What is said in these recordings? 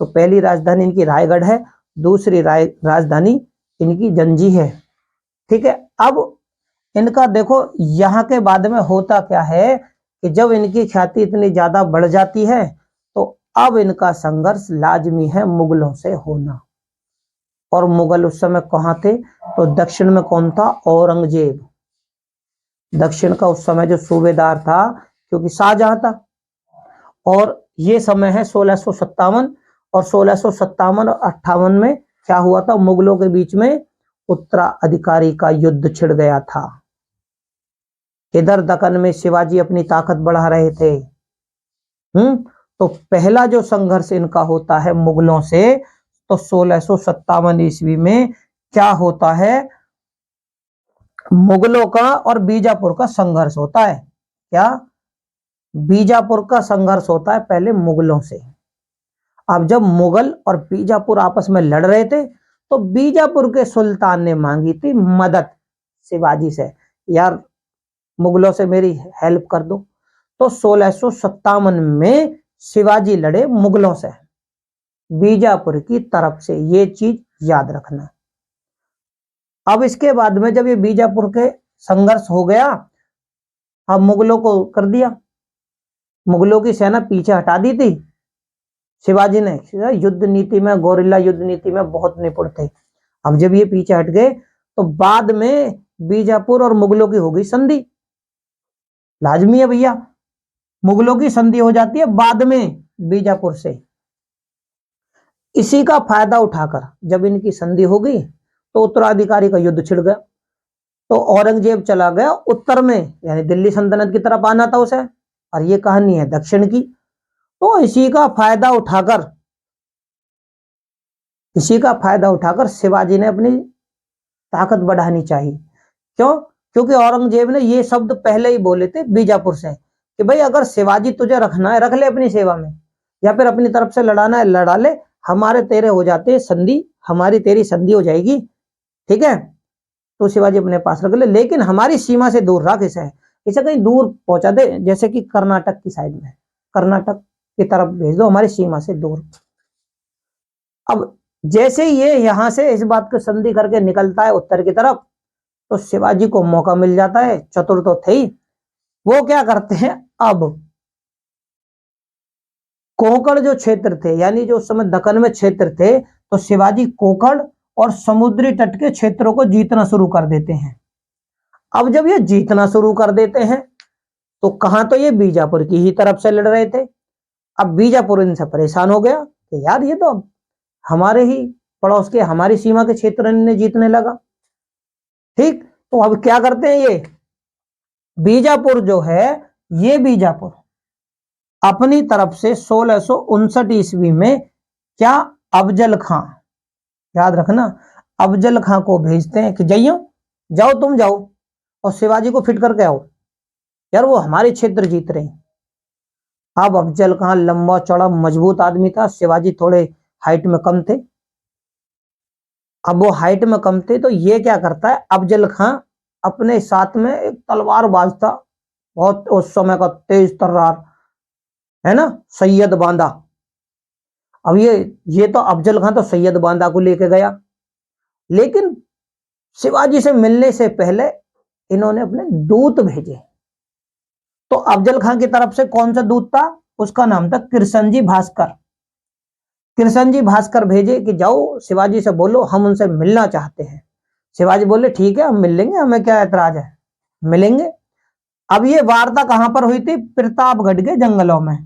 तो पहली राजधानी इनकी रायगढ़ है, दूसरी राजधानी इनकी जंजी है। ठीक है, अब इनका देखो यहाँ के बाद में होता क्या है कि जब इनकी ख्याति इतनी ज्यादा बढ़ जाती है तो अब इनका संघर्ष लाजमी है मुगलों से होना। और मुगल उस समय कहाँ थे? तो दक्षिण में कौन था? औरंगजेब। दक्षिण का उस समय जो सूबेदार था, क्योंकि शाहजहां था। और ये समय है 1657, और 1657 और 58 में क्या हुआ था? मुगलों के बीच में उत्तराधिकारी का युद्ध छिड़ गया था। इधर दक्कन में शिवाजी अपनी ताकत बढ़ा रहे थे। तो पहला जो संघर्ष इनका होता है मुगलों से, तो 1657 ईस्वी में क्या होता है? मुगलों का और बीजापुर का संघर्ष होता है। क्या? बीजापुर का संघर्ष होता है पहले मुगलों से। अब जब मुगल और बीजापुर आपस में लड़ रहे थे तो बीजापुर के सुल्तान ने मांगी थी मदद शिवाजी से, यार मुगलों से मेरी हेल्प कर दो। तो 1657 में शिवाजी लड़े मुगलों से बीजापुर की तरफ से, ये चीज याद रखना। अब इसके बाद में जब ये बीजापुर के संघर्ष हो गया, अब मुगलों को कर दिया, मुगलों की सेना पीछे हटा दी थी। शिवाजी ने युद्ध नीति में, गोरिल्ला युद्ध नीति में बहुत निपुण थे। अब जब ये पीछे हट गए तो बाद में बीजापुर और मुगलों की हो गई संधि। लाजमी है भैया, मुगलों की संधि हो जाती है बाद में बीजापुर से। इसी का फायदा उठाकर जब इनकी संधि हो गई तो उत्तराधिकारी का युद्ध छिड़ गया। तो औरंगजेब चला गया उत्तर में, यानी दिल्ली सल्तनत की तरफ आना था उसे, और ये कहानी है दक्षिण की। तो इसी का फायदा उठाकर शिवाजी ने अपनी ताकत बढ़ानी चाहिए। क्यों? क्योंकि औरंगजेब ने ये शब्द पहले ही बोले थे बीजापुर से कि भाई अगर शिवाजी तुझे रखना है रख ले अपनी सेवा में, या फिर अपनी तरफ से लड़ाना है लड़ा ले, हमारे तेरे हो जाते संधि, हमारी तेरी संधि हो जाएगी। ठीक है, तो शिवाजी अपने पास रख ले, लेकिन हमारी सीमा से दूर रख इसे कहीं दूर पहुंचा दे, जैसे कि कर्नाटक की साइड में, कर्नाटक की तरफ भेज दो, हमारी सीमा से दूर। अब जैसे ये यहां से इस बात को संधि करके निकलता है उत्तर की तरफ, तो शिवाजी को मौका मिल जाता है, चतुर तो थे ही। वो क्या करते हैं, अब कोंकण जो क्षेत्र थे, यानी जो उस समय दक्कन में क्षेत्र थे, तो शिवाजी कोंकण और समुद्री तट के क्षेत्रों को जीतना शुरू कर देते हैं। अब जब ये जीतना शुरू कर देते हैं तो कहां, तो ये बीजापुर की ही तरफ से लड़ रहे थे। अब बीजापुर इनसे परेशान हो गया कि यार ये तो हमारे ही पड़ोस के, हमारी सीमा के क्षेत्र ने जीतने लगा। ठीक, तो अब क्या करते हैं, ये बीजापुर जो है, ये बीजापुर अपनी तरफ से 1659 ईस्वी में क्या, अफजल खां, याद रखना, अफजल खां को भेजते हैं कि जाओ तुम जाओ और शिवाजी को फिट करके आओ, यार वो हमारे क्षेत्र जीत रहे हैं। अब अफजल खां लंबा चौड़ा मजबूत आदमी था, शिवाजी थोड़े हाइट में कम थे। अब वो हाइट में कम थे तो ये क्या करता है, अफजल खां अपने साथ में एक तलवारबाज था, बहुत उस समय का तेज तर्रार, है ना, सैयद बांदा। अब ये तो अफजल खां तो सैयद बांदा को लेके गया, लेकिन शिवाजी से मिलने से पहले इन्होंने अपने दूत भेजे। तो अफजल खां की तरफ से कौन सा दूत था, उसका नाम था कृष्णजी भास्कर। कृष्णजी भास्कर भेजे कि जाओ शिवाजी से बोलो हम उनसे मिलना चाहते हैं। शिवाजी बोले ठीक है हम मिल लेंगे, हमें क्या ऐतराज है, मिलेंगे। अब ये वार्ता कहां पर हुई थी, प्रतापगढ़ के जंगलों में।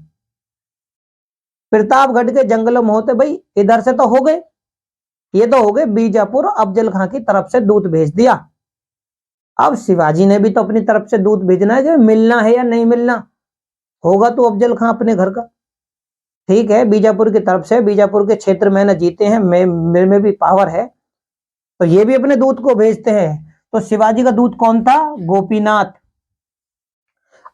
प्रतापगढ़ के जंगलों में होते, भाई इधर से तो हो गए, ये तो हो गए बीजापुर, अफजल खां की तरफ से दूत भेज दिया। अब शिवाजी ने भी तो अपनी तरफ से दूत भेजना है कि मिलना है या नहीं मिलना, होगा तो अफजल खां अपने घर का। ठीक है, बीजापुर की तरफ से, बीजापुर के क्षेत्र में न जीते हैं, मेरे में भी पावर है, तो ये भी अपने दूत को भेजते हैं। तो शिवाजी का दूत कौन था, गोपीनाथ।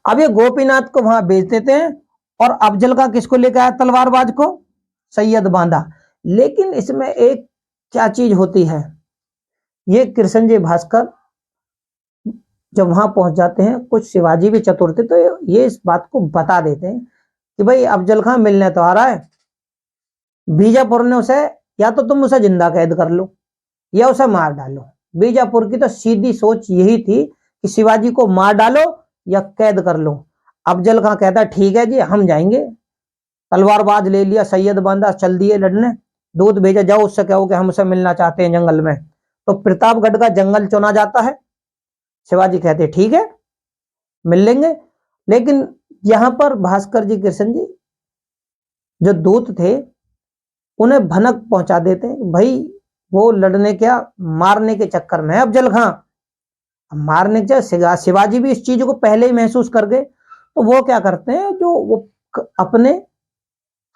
अब ये गोपीनाथ को वहां भेज देते हैं, और अफजल खां किसको लेकर आया, तलवारबाज को, सैयद बांदा। लेकिन इसमें एक क्या चीज होती है, ये कृष्णजी भास्कर जब वहां पहुंच जाते हैं, कुछ शिवाजी भी चतुर थे, तो ये इस बात को बता देते हैं कि भाई अफजल खां मिलने तो आ रहा है, बीजापुर ने उसे, या तो तुम उसे जिंदा कैद कर लो या उसे मार डालो। बीजापुर की तो सीधी सोच यही थी कि शिवाजी को मार डालो या कैद कर लो। अफजल खां कहता ठीक है जी हम जाएंगे, तलवारबाज ले लिया, सैयद बांधा, चल दिए लड़ने, दूत भेजा, जाओ उससे कहो कि हम उसे मिलना चाहते हैं जंगल में। तो प्रतापगढ़ का जंगल चुना जाता है। शिवाजी कहते ठीक है मिल लेंगे। लेकिन यहां पर भास्कर जी, कृष्ण जी जो दूत थे उन्हें भनक पहुंचा देते हैं, भाई वो लड़ने क्या मारने के चक्कर में है अफजल खां, मारने के शिवाजी भी इस चीज को पहले ही महसूस कर गए। तो वो क्या करते हैं, जो वो अपने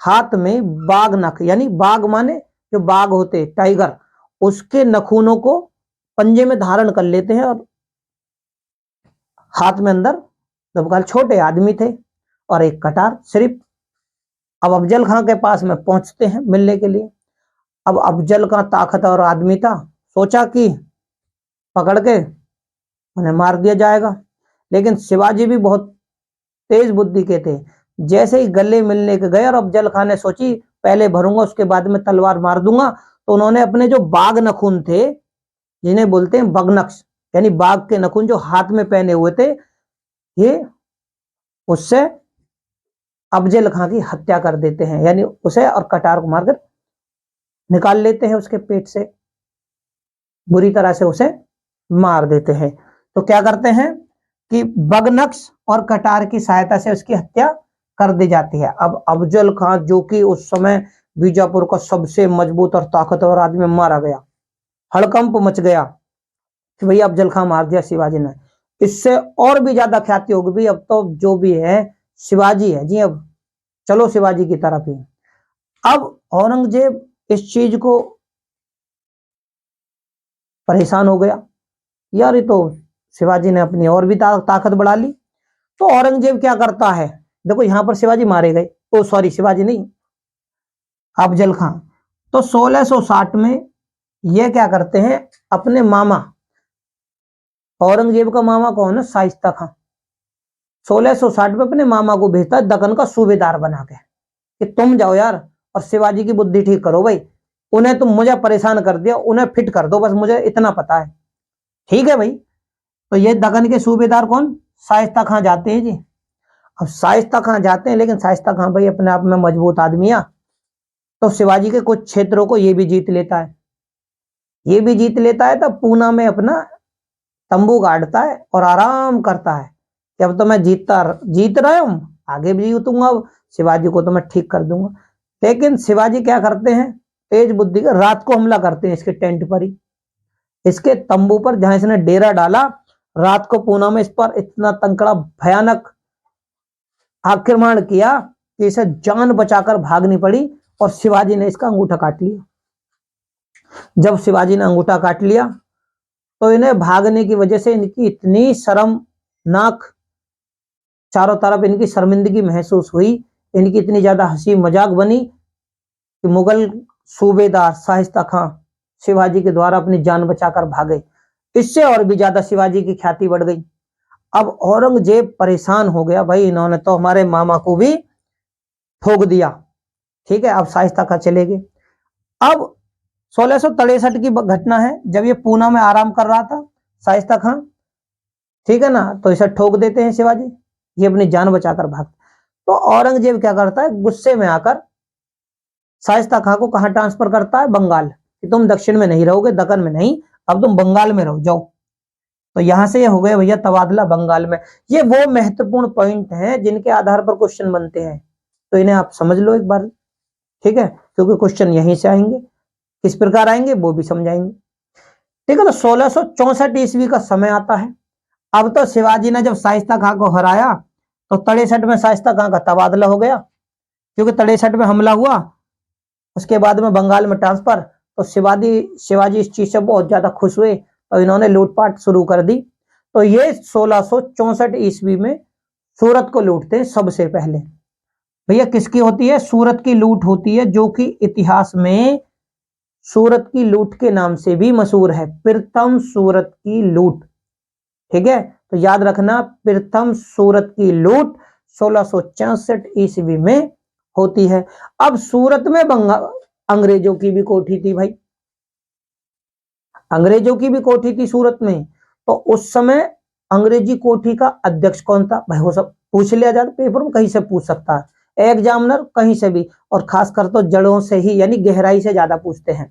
हाथ में बाघ नख, यानी बाघ माने जो बाघ होते टाइगर, उसके नखूनों को पंजे में धारण कर लेते हैं और हाथ में अंदर दबकाल, छोटे आदमी थे और एक कटार सिर्फ। अब अफजल खां के पास में पहुंचते हैं मिलने के लिए। अब अफजल का ताकत और आदमी था, सोचा कि पकड़ के उन्हें मार दिया जाएगा। लेकिन शिवाजी भी बहुत तेज बुद्धि के थे। जैसे ही गले मिलने के गए और अफजल खान ने सोची पहले भरूंगा उसके बाद में तलवार मार दूंगा, तो उन्होंने अपने जो बाघ नखून थे, जिन्हें बोलते हैं बगनक्स, यानी बाघ के नखून जो हाथ में पहने हुए थे, ये उससे अफजल खां की हत्या कर देते हैं, यानी उसे और कटार को मारकर निकाल लेते हैं उसके पेट से, बुरी तरह से उसे मार देते हैं। तो क्या करते हैं कि बगनक्स और कटार की सहायता से उसकी हत्या कर दी जाती है। अब अफजल खां जो कि उस समय बीजापुर का सबसे मजबूत और ताकतवर आदमी मारा गया, हड़कंप मच गया कि भैया अफजल खां मार दिया शिवाजी ने। इससे और भी ज्यादा ख्याति होगी भी, अब तो जो भी है शिवाजी है जी, अब चलो शिवाजी की तरफ ही। अब औरंगजेब इस चीज को परेशान हो गया, यार ये तो शिवाजी ने अपनी और भी ताकत बढ़ा ली। तो औरंगजेब क्या करता है, देखो यहां पर शिवाजी मारे गए, ओ सॉरी शिवाजी नहीं अफजल खां। तो 1660 में ये क्या करते हैं, अपने मामा, औरंगजेब का मामा कौन है, शाइस्ता खां, 1660 में अपने मामा को भेजता है दक्कन का सूबेदार बना के कि तुम जाओ यार और शिवाजी की बुद्धि ठीक करो भाई, उन्हें तुम मुझे परेशान कर दिया, उन्हें फिट कर दो, बस मुझे इतना पता है। ठीक है भाई। तो ये दक्कन के सूबेदार कौन, शाइस्ता खां जाते हैं जी। अब शाइस्ता खां जाते हैं, लेकिन शाइस्ता खां भाई अपने आप में मजबूत आदमी है, तो शिवाजी के कुछ क्षेत्रों को ये भी जीत लेता है। ये भी जीत लेता है, तब पूना में अपना तंबू गाड़ता है और आराम करता है कि अब तो मैं जीत रहा हूं, आगे भी जीतूंगा, शिवाजी को तो मैं ठीक कर दूंगा। लेकिन शिवाजी क्या करते हैं, तेज बुद्धि का, रात को हमला करते हैं इसके टेंट पर ही, इसके तंबू पर जहां इसने डेरा डाला। रात को पूना में इस पर इतना तंकड़ा भयानक आक्रमण किया कि इसे जान बचाकर भागनी पड़ी और शिवाजी ने इसका अंगूठा काट लिया। जब शिवाजी ने अंगूठा काट लिया तो इन्हें भागने की वजह से इनकी इतनी शर्मनाक, चारों तरफ इनकी शर्मिंदगी महसूस हुई, इनकी इतनी ज्यादा हंसी मजाक बनी कि मुगल सूबेदार शाइस्ता खां शिवाजी के द्वारा अपनी जान बचाकर भागे। इससे और भी ज्यादा शिवाजी की ख्याति बढ़ गई। अब औरंगजेब परेशान हो गया, भाई इन्होंने तो हमारे मामा को भी ठोक दिया। ठीक है, अब शाइस्ता खां चले गए। अब 1663 की घटना है, जब ये पूना में आराम कर रहा था शाइस्ता खां, ठीक है ना, तो इसे ठोक देते हैं शिवाजी, ये अपनी जान बचाकर भाग। तो औरंगजेब क्या करता है, गुस्से में आकर शाइस्ता खां को कहां ट्रांसफर करता है, बंगाल, कि तुम दक्षिण में नहीं रहोगे, दक्कन में नहीं, अब तुम बंगाल में रहो जाओ। तो यहां से ये हो गया भैया तबादला बंगाल में। ये वो महत्वपूर्ण पॉइंट हैं जिनके आधार पर क्वेश्चन बनते हैं, तो इन्हें आप समझ लो एक बार, ठीक है, क्योंकि क्वेश्चन यहीं से आएंगे, किस प्रकार आएंगे वो भी समझाएंगे। ठीक है, तो 1664 ईस्वी का समय आता है। अब तो शिवाजी ने जब शाइस्ता खां को हराया तो 63 में शाइस्ता खां का तबादला हो गया, क्योंकि 63 में हमला हुआ, उसके बाद में बंगाल में ट्रांसफर। तो शिवाजी इस चीज से बहुत ज्यादा खुश हुए और इन्होंने लूटपाट शुरू कर दी। तो ये 1664 ईस्वी में सूरत को लूटते हैं सबसे पहले। भैया किसकी होती है, सूरत की लूट होती है, जो कि इतिहास में सूरत की लूट के नाम से भी मशहूर है, प्रथम सूरत की लूट। ठीक है, तो याद रखना, प्रथम सूरत की लूट 1664 ईस्वी में होती है। अब सूरत में अंग्रेजों की भी कोठी थी भाई, अंग्रेजों की भी कोठी थी सूरत में। तो उस समय अंग्रेजी कोठी का अध्यक्ष कौन था भाई? वो सब पूछ लिया जाता पेपर में, कहीं से पूछ सकता है एग्जामिनर, कहीं से भी, और खासकर तो जड़ों से ही यानी गहराई से ज्यादा पूछते हैं।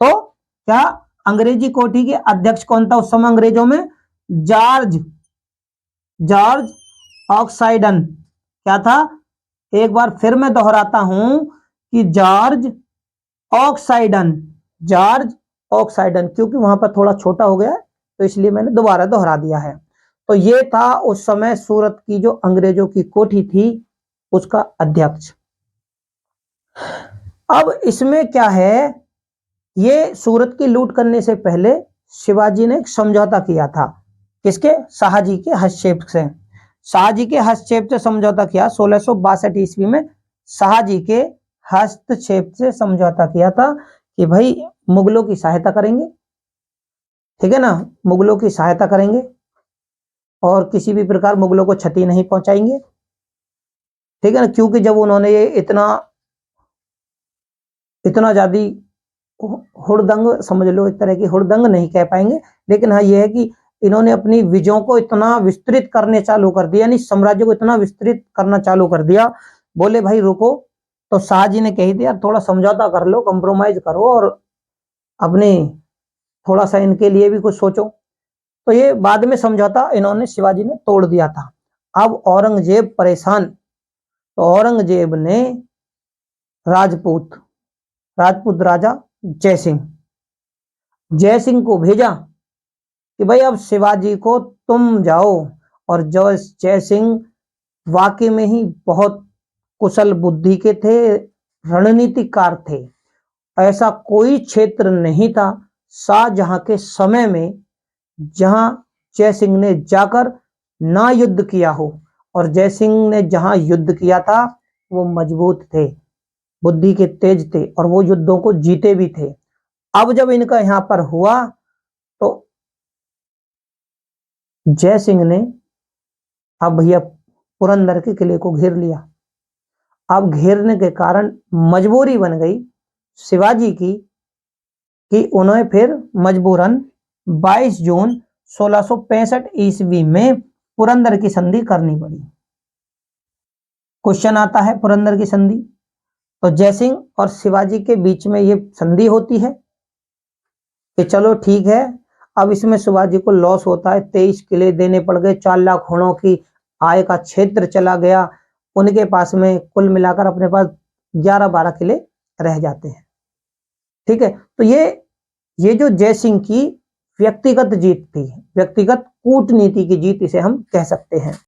तो क्या अंग्रेजी कोठी के अध्यक्ष कौन था उस समय अंग्रेजों में? जॉर्ज जॉर्ज ऑक्साइडन। क्या था? एक बार फिर मैं दोहराता हूं कि जॉर्ज ऑक्साइडन, जॉर्ज ऑक्साइडन, क्योंकि वहां पर थोड़ा छोटा हो गया है तो इसलिए मैंने दोबारा दोहरा दिया है। तो ये था उस समय सूरत की जो अंग्रेजों की कोठी थी उसका अध्यक्ष। अब इसमें क्या है, ये सूरत की लूट करने से पहले शिवाजी ने एक समझौता किया था। किसके? शाहजी के हस्तक्षेप से। शाहजी के हस्तक्षेप से समझौता किया 1662 ईस्वी में। शाहजी के हस्तक्षेप से समझौता किया था कि भाई मुगलों की सहायता करेंगे, ठीक है ना, मुगलों की सहायता करेंगे और किसी भी प्रकार मुगलों को क्षति नहीं पहुंचाएंगे, ठीक है ना, क्योंकि जब उन्होंने ये इतना इतना ज्यादा हुड़दंग, समझ लो एक तरह की हुड़दंग नहीं कह पाएंगे, लेकिन हाँ ये है कि इन्होंने अपनी विजयों को इतना विस्तृत करने चालू कर दिया, यानी साम्राज्य को इतना विस्तृत करना चालू कर दिया। बोले भाई रुको, तो शाहजी ने कही दिया थोड़ा समझौता कर लो, कंप्रोमाइज करो और अपने थोड़ा सा इनके लिए भी कुछ सोचो। तो ये बाद में समझौता इन्होंने शिवाजी ने तोड़ दिया था। अब औरंगजेब परेशान, तो औरंगजेब ने राजपूत राजपूत राजा जय सिंह को भेजा कि भाई अब शिवाजी को तुम जाओ, और जो जय सिंह वाकई में ही बहुत कुशल बुद्धि के थे, रणनीतिकार थे। ऐसा कोई क्षेत्र नहीं था शाहजहां के समय में जहां जय सिंह ने जाकर ना युद्ध किया हो, और जय सिंह ने जहां युद्ध किया था वो मजबूत थे, बुद्धि के तेज थे, और वो युद्धों को जीते भी थे। अब जब इनका यहां पर हुआ तो जय सिंह ने अब भैया पुरंदर के किले को घेर लिया। अब घेरने के कारण मजबूरी बन गई शिवाजी की कि उन्हें फिर मजबूरन 22 जून 1665 ईस्वी में पुरंदर की संधि करनी पड़ी। क्वेश्चन आता है पुरंदर की संधि, तो जयसिंह और शिवाजी के बीच में ये संधि होती है कि चलो ठीक है। अब इसमें शिवाजी को लॉस होता है, 23 किले देने पड़ गए, 4 लाख घोड़ों की आय का क्षेत्र चला गया। उनके पास में कुल मिलाकर अपने पास 11-12 किले रह जाते हैं, ठीक है। तो ये जो जयसिंह की व्यक्तिगत जीत थी, व्यक्तिगत कूटनीति की जीत इसे हम कह सकते हैं।